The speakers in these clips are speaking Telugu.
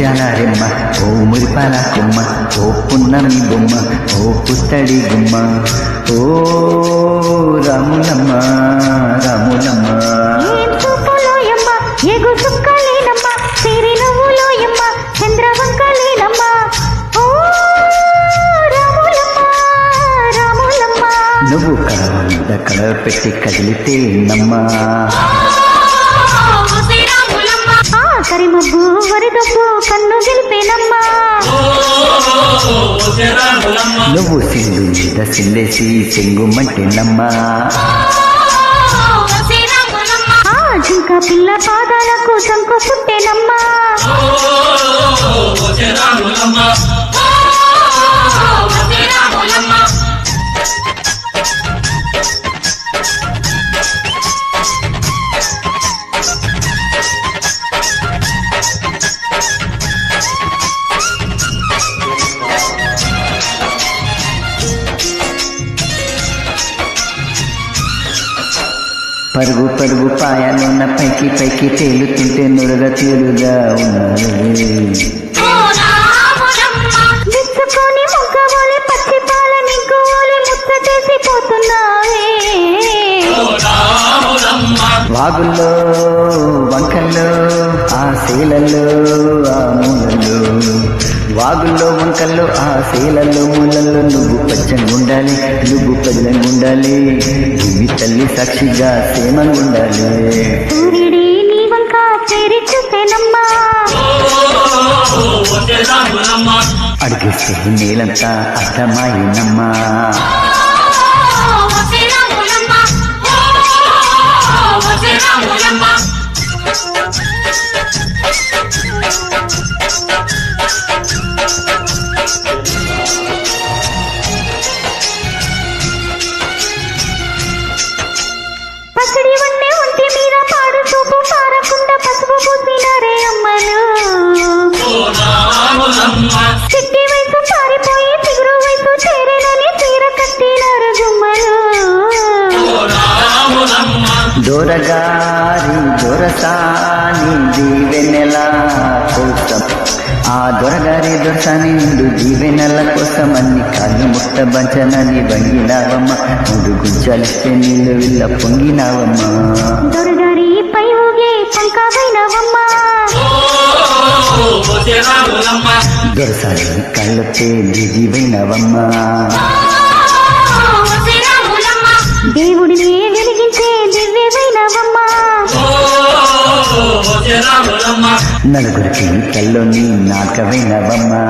ముత్యాల రెమ్మ ఓ మురిపాల కొమ్మ ఓ పున్నమి బొమ్మ ఓ పుత్తడి గుమ్మ ఓ రాములమ్మ రాములమ్మ నువ్వు కడవ మీద కడవ పెట్టి కదిలితే నమ్మా కరిమబ్బు వరిదబ్బు కన్ను గెలిపేనమ్మా నువ్వు సింగు మీద సిందేసి సింగుమంటే నమ్మా జింక పిల్ల పాదాలకు శంకు పుట్టేనమ్మా పరుగు పరుగు పాయాలున్న పైకి పైకి తేలుతుంటే నురగ తీరుగా ఉన్నది పచ్చి పాలని గోలి ముచ్చటేసి పోతున్నావే వాగుల్లో వంకల్లో ఆ శీలల్లో ఆ మూలల్లో వాగుల్లో వంకల్లో ఆ శీలల్లో మూలల్లో నువ్వు పచ్చంగుండాలి నువ్వు పదిలంగుండాలి భూమి తల్లి సాక్షిగా సేమంగుండాలి సూర్యుడి నీ వంక చేరి చూసేనమ్మా అడిగేస్తే నేలంతా అర్థమాయినమ్మా పసిడి వన్నే ఒంటి మీద పాడు చూపు పారకుండా పసుపు పూసినారే అమ్మలు సిట్టి వయసు పారిపోయి చిగురు వయసు చేరేనని చీర కట్టినారు గుమ్మలు దొరగారి దొరసాని దీవెనెల కోసం ఆ దొరగారి దొరసాని నిండు దీవెనెల కోసం అన్ని కాళ్ళు ముట్ట బంచనని వంగినావమ్మ మూడు గుంజలిస్తే నీళ్ళు విల్ల పొంగినావమ్మా దొరగారి పై ఊగే పంకావైనవమ్మా దొరసాని కళ్ళొచ్చే దీవైనవమ్మా దేవుడిని వెలిగించే దివ్యమైనవమ్మా నలుగురికి కల్లోని నాటకమైనవమ్మా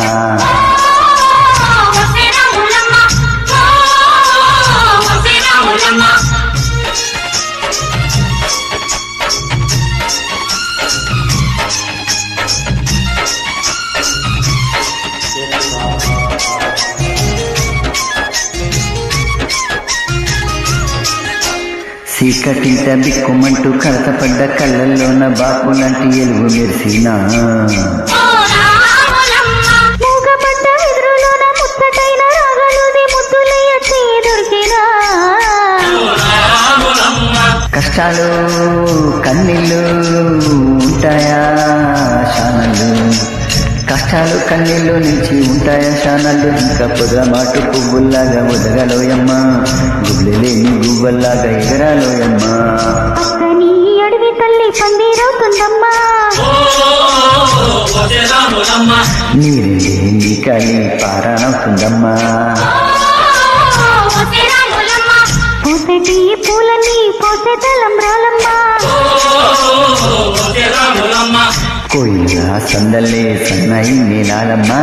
చీకటింట బిక్కుమంటూ కడతపడ్డ కళ్ళల్లోన బాపు లాంటి ఎలుగు మెరిసినా మూగపడ్డ ఎదురులోన ముచ్చటైన రాగలుది ముద్దులయ్య దొరికినా కష్టాలు కన్నీళ్ళు ఉంటాయా శానలు కష్టాలు కన్నీళ్ళు నుంచి ఉంటాయా శానలు ఇంకా పొదమాటు పువ్వుల్లాగా ఒదగలోయమ్మా గుడ్లెలేని గువ్వల్లాగా ఎగరాలోయమ్మా పక్కని అడవి తల్లి పందిరవుతుందమ్మా నీరే నీ కలి పారానవుతుందమ్మా పోసేటి పూలని పోసే తలంబ్రాలమ్మా కోయిల సందల్లే సన్నాయి నేనాలమ్మా